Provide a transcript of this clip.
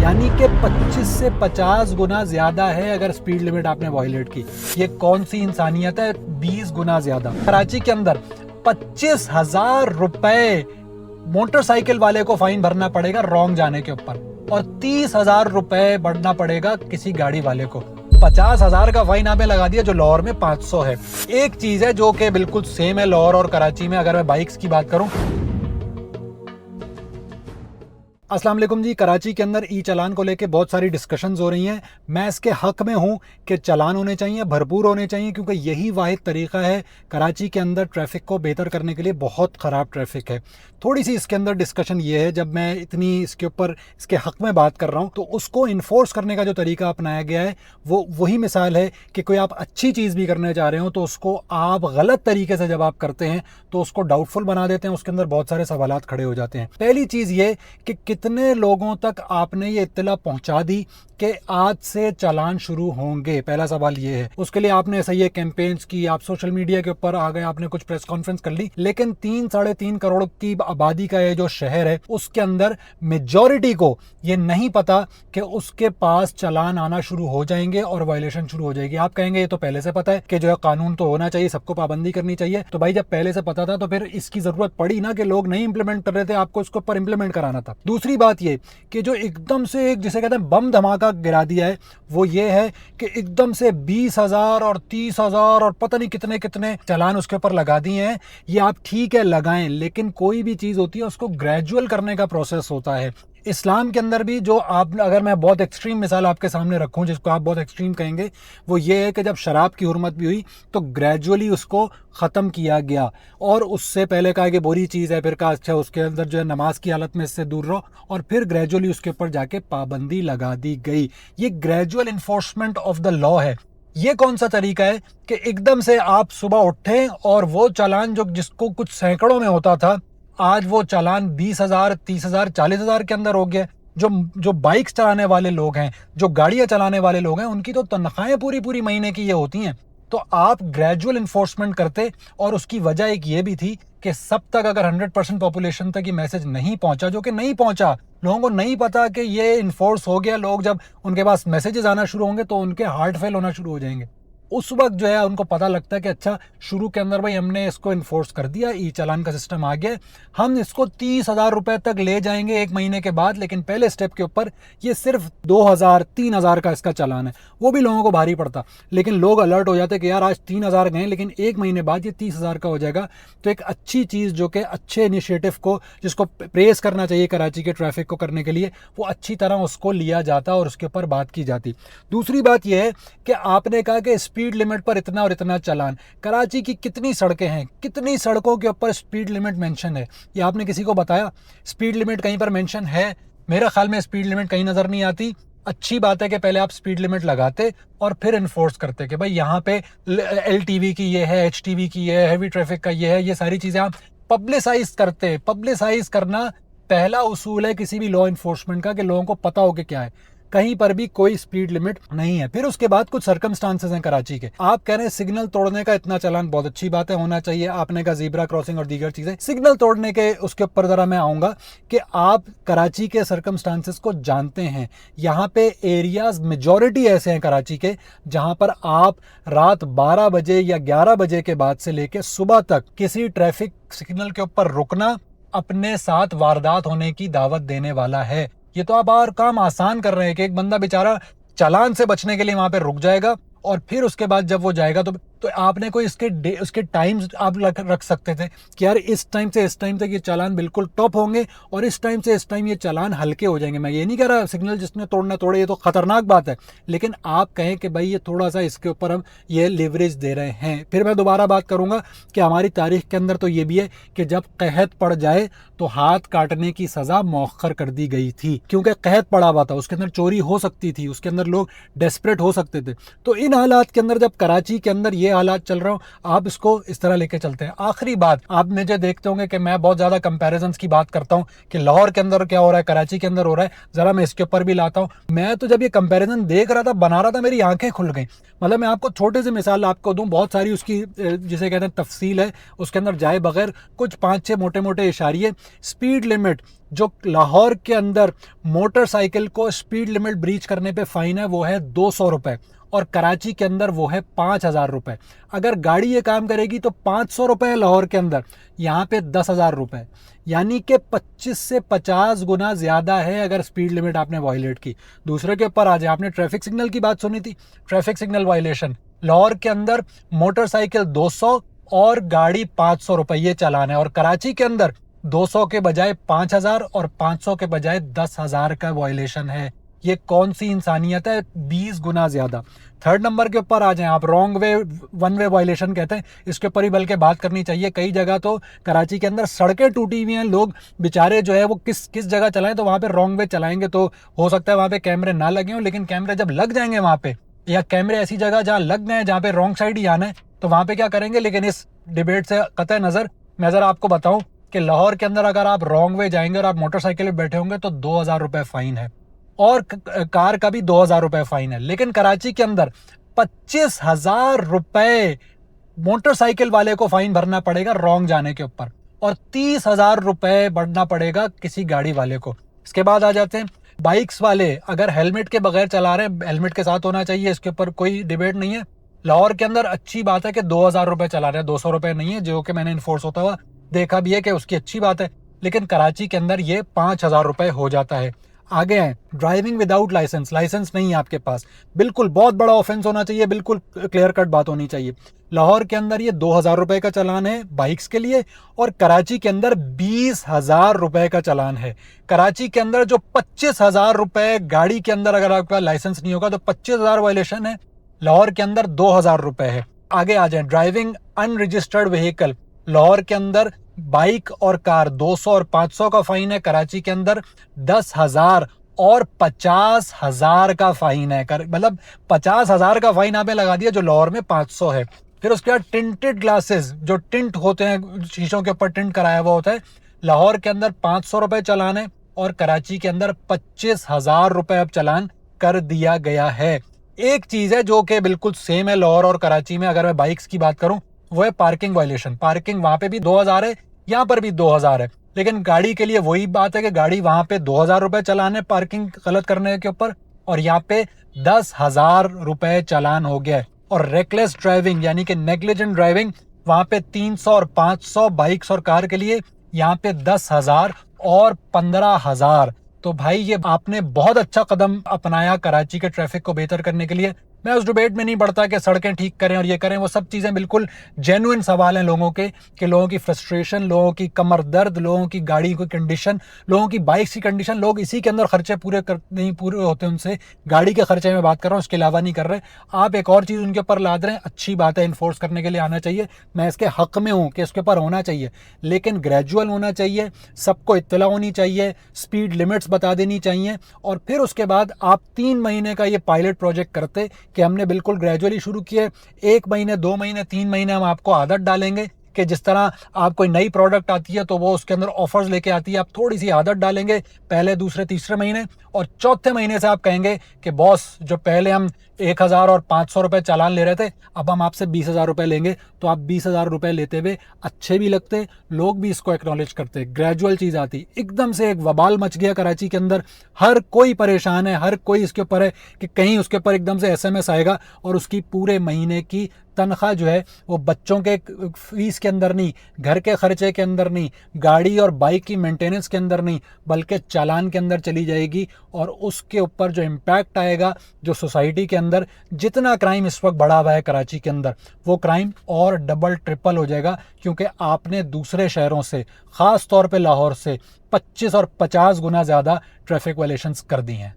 यानी कि 25 से 50 गुना ज्यादा है अगर स्पीड लिमिट आपने वायलेट की। ये कौन सी इंसानियत है? 20 गुना ज्यादा। कराची के अंदर 25,000 रुपए मोटरसाइकिल वाले को फाइन भरना पड़ेगा रॉन्ग जाने के ऊपर, और 30,000 रुपए भरना पड़ेगा किसी गाड़ी वाले को। 50,000 का फाइन आपने लगा दिया जो लाहौर में 500 है। एक चीज है जो कि बिल्कुल सेम है लाहौर और कराची में, अगर मैं बाइक्स की बात करूं। अस्सलाम वालेकुम जी। कराची के अंदर ई चालान को लेके बहुत सारी डिस्कशंस हो रही हैं। मैं इसके हक में हूं कि चालान होने चाहिए, भरपूर होने चाहिए, क्योंकि यही वाहिद तरीका है। कराची के अंदर ट्रैफिक को बेहतर करने के लिए बहुत ख़राब ट्रैफिक है। थोड़ी सी इसके अंदर डिस्कशन ये है, जब मैं इतनी इसके ऊपर इसके हक में बात कर रहा हूँ, तो उसको इन्फोर्स करने का जो तरीका अपनाया गया है वो वही मिसाल है कि कोई आप अच्छी चीज़ भी करने जा रहे हो तो उसको आप गलत तरीके से जब आप करते हैं तो उसको डाउटफुल बना देते हैं। उसके अंदर बहुत सारे सवालात खड़े हो जाते हैं। पहली चीज़ ये कि कितने लोगों तक आपने ये इत्तला पहुंचा दी कि आज से चालान शुरू होंगे। पहला सवाल ये है। उसके लिए आपने सही कैंपेन्स की, आप सोशल मीडिया के ऊपर आ गए, आपने कुछ प्रेस कॉन्फ्रेंस कर ली, लेकिन 3-3.5 करोड़ की आबादी का ये जो शहर है उसके अंदर मेजॉरिटी को ये नहीं पता कि उसके पास चालान आना शुरू हो जाएंगे और वायलेशन शुरू हो जाएगी। आप कहेंगे ये तो पहले से पता है कि जो है कानून तो होना चाहिए, सबको पाबंदी करनी चाहिए। तो भाई जब पहले से पता था तो फिर इसकी जरूरत पड़ी ना कि लोग नहीं इंप्लीमेंट कर रहे थे, आपको इसके ऊपर इंप्लीमेंट कराना था। दूसरी बात ये कि जो एकदम से एक जिसे कहते हैं बम धमाका गिरा दिया है वो ये है कि एकदम से 20,000 और 30,000 और पता नहीं कितने कितने चालान उसके ऊपर लगा दिए हैं। ये आप ठीक है लगाएं, लेकिन कोई भी चीज़ होती है उसको ग्रेजुअल करने का प्रोसेस होता है। इस्लाम के अंदर भी जो आप, अगर मैं बहुत एक्सट्रीम मिसाल आपके सामने रखूं जिसको आप बहुत एक्सट्रीम कहेंगे, वो ये है कि जब शराब की हुर्मत भी हुई तो ग्रेजुअली उसको ख़त्म किया गया, और उससे पहले कहा कि बुरी चीज़ है, फिर कहा अच्छा उसके अंदर जो है नमाज की हालत में इससे दूर रहो, और फिर ग्रेजुअली उसके ऊपर जाके पाबंदी लगा दी गई। ये gradual enforcement of the law है। ये कौन सा तरीका है कि एकदम से आप सुबह उठें और वो चालान जो जिसको कुछ सैकड़ों में होता था आज वो चालान 20,000, 30,000, 40,000 के अंदर हो गया। जो बाइक्स चलाने वाले लोग हैं, जो गाड़ियां चलाने वाले लोग हैं, उनकी तो तनख्वाहें पूरी महीने की ये होती हैं। तो आप ग्रेजुअल इन्फोर्समेंट करते, और उसकी वजह एक ये भी थी कि सब तक अगर 100% पॉपुलेशन तक ये मैसेज नहीं पहुंचा, जो कि नहीं पहुंचा, लोगों को नहीं पता कि ये इन्फोर्स हो गया, लोग जब उनके पास मैसेजेस आना शुरू होंगे तो उनके हार्ट फेल होना शुरू हो जाएंगे। उस वक्त जो है उनको पता लगता है कि अच्छा शुरू के अंदर भाई हमने इसको इन्फोर्स कर दिया, ई चालान का सिस्टम आ गया, हम इसको 30,000 रुपए तक ले जाएंगे एक महीने के बाद, लेकिन पहले स्टेप के ऊपर ये सिर्फ 2,000, 3,000 का इसका चालान है। वो भी लोगों को भारी पड़ता, लेकिन लोग अलर्ट हो जाते कि यार आज 3,000 गए, लेकिन एक महीने बाद ये 30,000 का हो जाएगा। तो एक अच्छी चीज़ जो कि अच्छे इनिशिएटिव को, जिसको प्रेस करना चाहिए कराची के ट्रैफिक को करने के लिए, वो अच्छी तरह उसको लिया जाता और उसके ऊपर बात की जाती। दूसरी बात यह है कि आपने कहा कि स्पीड लिमिट पर इतना और इतना चालान। कराची की कितनी सड़कें हैं, कितनी सड़कों के ऊपर स्पीड लिमिट मेंशन है? ये आपने किसी को बताया? स्पीड लिमिट कहीं पर मेंशन है? मेरा ख्याल में स्पीड लिमिट कहीं नजर नहीं आती। अच्छी बात है कि पहले आप स्पीड लिमिट लगाते और फिर इन्फोर्स करते कि भाई यहाँ पे LTV की ये है, HTV की ये है, हैवी ट्रैफिक का ये है, ये सारी चीजें आप पब्लिसाइज करते। पब्लिसाइज करना पहला उसूल है किसी भी लॉ इन्फोर्समेंट का, कि लोगों को पता हो कि क्या है। कहीं पर भी कोई स्पीड लिमिट नहीं है। फिर उसके बाद कुछ सर्कमस्टांसेस हैं कराची के। आप कह रहे हैं सिग्नल तोड़ने का इतना चालान, बहुत अच्छी बात है, होना चाहिए। आपने कहा ज़ीब्रा क्रॉसिंग और दीगर चीजें। सिग्नल तोड़ने के उसके ऊपर जरा मैं आऊंगा कि आप कराची के सर्कमस्टांसेस को जानते हैं। यहाँ पे एरियाज मेजॉरिटी ऐसे हैं कराची के जहां पर आप रात 12 बजे या 11 बजे के बाद से लेके सुबह तक किसी ट्रैफिक सिग्नल के ऊपर रुकना अपने साथ वारदात होने की दावत देने वाला है। ये तो आप और काम आसान कर रहे हैं कि एक बंदा बेचारा चालान से बचने के लिए वहां पे रुक जाएगा, और फिर उसके बाद जब वो जाएगा तो आपने कोई उसके टाइम्स आप रख सकते थे कि यार इस टाइम से इस टाइम तक ये चालान बिल्कुल टॉप होंगे और इस टाइम से इस टाइम ये चालान हल्के हो जाएंगे। मैं ये नहीं कह रहा सिग्नल जिसने तोड़ना तोड़े, ये तो खतरनाक बात है, लेकिन आप कहें कि भाई ये थोड़ा सा इसके ऊपर हम ये लिवरेज दे रहे हैं। फिर मैं दोबारा बात करूंगा कि हमारी तारीख के अंदर तो ये भी है कि जब कहत पड़ जाए तो हाथ काटने की सजा मौखर कर दी गई थी, क्योंकि कहत पड़ा हुआ था, उसके अंदर चोरी हो सकती थी, उसके अंदर लोग डेस्परेट हो सकते थे। तो इन हालात के अंदर जब कराची के अंदर ये हालात चल रहे हो, आप इसको इस तरह लेके चलते हैं। आखिरी बात, आप मुझे देखते होंगे कि मैं बहुत ज़्यादा कंपैरिजन्स की बात करता हूँ कि लाहौर के अंदर क्या हो रहा है, कराची के अंदर हो रहा है, ज़रा मैं इसके ऊपर भी लाता हूँ। मैं तो जब ये कंपैरिजन देख रहा था, बना रहा था, मेरी आंखें खुल गई। मतलब मैं आपको छोटे से मिसाल आपको दूं, बहुत सारी उसकी जिसे कहते हैं तफसील है, उसके अंदर जाए बगैर कुछ 5-6 मोटे मोटे इशारे। स्पीड लिमिट, जो लाहौर के अंदर मोटरसाइकिल को स्पीड लिमिट ब्रीच करने पे फाइन है वो है 200 रुपये, और कराची के अंदर वो है 5,000 रुपये। अगर गाड़ी ये काम करेगी तो 500 रुपये है लाहौर के अंदर, यहाँ पे 10,000 रुपये, यानी कि 25 से 50 गुना ज़्यादा है अगर स्पीड लिमिट आपने वायलेट की। दूसरे के ऊपर आ जाए, आपने ट्रैफिक सिग्नल की बात सुनी थी, ट्रैफिक सिग्नल वायलेशन लाहौर के अंदर मोटरसाइकिल 200 और गाड़ी 500 रुपये ये चालान है, और कराची के अंदर 200 के बजाय 5,000 और 500 के बजाय 10,000 का वायलेशन है। ये कौन सी इंसानियत है, 20 गुना ज़्यादा। थर्ड नंबर के ऊपर आ जाएं आप, wrong way one way violation कहते हैं, इसके ऊपर ही बल्कि बात करनी चाहिए। कई जगह तो कराची के अंदर सड़कें टूटी हुई हैं, लोग बेचारे जो है वो किस जगह चलाएं, तो वहाँ पे रॉन्ग वे चलाएंगे तो हो सकता है वहाँ पे कैमरे ना लगे हों, लेकिन कैमरे जब लग जाएंगे वहाँ पे, या कैमरे ऐसी जगह जहाँ लग गए जहाँ पे रॉन्ग साइड ही आना है, तो वहाँ पे क्या करेंगे। लेकिन इस डिबेट से कतई नज़र, मैं ज़रा आपको बताऊँ कि लाहौर के अंदर अगर आप रॉन्ग वे जाएंगे और आप मोटरसाइकिल पे बैठे होंगे तो 2,000 रुपये फाइन है, और कार का भी 2,000 रुपये फाइन है। लेकिन कराची के अंदर 25,000 रुपये मोटरसाइकिल वाले को फाइन भरना पड़ेगा रॉन्ग जाने के ऊपर, और 30,000 रुपये भरना पड़ेगा किसी गाड़ी वाले को। इसके बाद आ जाते हैं बाइक्स वाले, अगर हेलमेट के बगैर चला रहे हैं, हेलमेट के साथ होना चाहिए, इसके ऊपर कोई डिबेट नहीं है। लाहौर के अंदर अच्छी बात है कि 2,000 रुपये चला रहे हैं, 200 रुपये नहीं है, जो कि मैंने इन्फोर्स होता हुआ देखा भी है कि उसकी अच्छी बात है। लेकिन कराची के अंदर ये 5,000 रुपये हो जाता है। आगे हैं ड्राइविंग विदाउट लाइसेंस, लाइसेंस नहीं है आपके पास, बिल्कुल बहुत बड़ा ऑफेंस होना चाहिए, बिल्कुल क्लियर कट बात होनी चाहिए। लाहौर के अंदर ये 2,000 रुपये का चालान है बाइक्स के लिए, और कराची के अंदर 20,000 रुपये का चालान है। कराची के अंदर जो 25,000 रुपये गाड़ी के अंदर अगर आपका लाइसेंस नहीं होगा तो 25,000 वायलेशन है, लाहौर के अंदर 2,000 रुपये है। आगे आ जाए ड्राइविंग अनरजिस्टर्ड व्हीकल, लाहौर के अंदर बाइक और कार 200 और 500 का फाइन है, कराची के अंदर 10,000 और 50,000 का फाइन है। मतलब 50,000 का फाइन आपने लगा दिया जो लाहौर में 500 है। फिर उसके बाद टिंटेड ग्लासेस, जो टिंट होते हैं, शीशों के ऊपर टिंट कराया हुआ होता है, लाहौर के अंदर 500 रुपये चालान है, और कराची के अंदर 25,000 रुपये अब चालान कर दिया गया है। एक चीज़ है जो कि बिल्कुल सेम है लाहौर और कराची में, अगर मैं बाइक्स की बात करूं, वो है पार्किंग वायलेशन। पार्किंग वहां पे भी 2,000 है, यहाँ पर भी 2,000 है, लेकिन गाड़ी के लिए वही बात है कि गाड़ी वहां पे 2,000 रुपये चालान है पार्किंग गलत करने के ऊपर, और यहाँ पे 10,000 रुपये चालान हो गया है। और रेकलेस ड्राइविंग यानी कि नेग्लिजेंट ड्राइविंग, वहां पे 300 और 500 बाइक्स और कार के लिए, यहाँ पे 10,000 और 15,000। तो भाई ये आपने बहुत अच्छा कदम अपनाया कराची के ट्रैफिक को बेहतर करने के लिए। मैं उस डिबेट में नहीं बढ़ता कि सड़कें ठीक करें और ये करें, वो सब चीज़ें बिल्कुल जेन्युइन सवाल हैं लोगों के, कि लोगों की फ्रस्ट्रेशन, लोगों की कमर दर्द, लोगों की गाड़ी की कंडीशन, लोगों की बाइक्स की कंडीशन, लोग इसी के अंदर खर्चे नहीं पूरे होते उनसे, गाड़ी के खर्चे में बात कर रहा हूँ, उसके अलावा नहीं कर रहे। आप एक और चीज़ उनके ऊपर लाद रहे हैं, अच्छी बात है, इन्फोर्स करने के लिए आना चाहिए, मैं इसके हक में हूँ कि इसके ऊपर होना चाहिए, लेकिन ग्रेजुअल होना चाहिए, सबको इत्तला होनी चाहिए, स्पीड लिमिट्स बता देनी चाहिए, और फिर उसके बाद आप 3 महीने का ये पायलट प्रोजेक्ट करते कि हमने बिल्कुल ग्रेजुअली शुरू किए, 1 महीने 2 महीने 3 महीने हम आपको आदत डालेंगे कि जिस तरह आप कोई नई प्रोडक्ट आती है तो वो उसके अंदर ऑफर्स लेके आती है, आप थोड़ी सी आदत डालेंगे पहले, दूसरे, तीसरे महीने, और चौथे महीने से आप कहेंगे कि बॉस जो पहले हम 1,000 और 500 रुपये चालान ले रहे थे, अब हम आपसे 20,000 रुपये लेंगे, तो आप 20,000 रुपये लेते हुए अच्छे भी लगते, लोग भी इसको एक्नॉलेज करते, ग्रेजुअल चीज़ आती। एकदम से एक वबाल मच गया कराची के अंदर, हर कोई परेशान है, हर कोई इसके ऊपर है कि कहीं उसके ऊपर एकदम से SMS आएगा और उसकी पूरे महीने की तनख्वाह जो है वो बच्चों के फीस के अंदर नहीं, घर के खर्चे के अंदर नहीं, गाड़ी और बाइक की मेंटेनेंस के अंदर नहीं, बल्कि चालान के अंदर चली जाएगी, और उसके ऊपर जो इम्पैक्ट आएगा, जो सोसाइटी के अंदर जितना क्राइम इस वक्त बढ़ा हुआ है कराची के अंदर, वो क्राइम और डबल ट्रिपल हो जाएगा, क्योंकि आपने दूसरे शहरों से, ख़ास तौर पे लाहौर से 25 और 50 गुना ज़्यादा ट्रैफिक वायलेशंस कर दी हैं।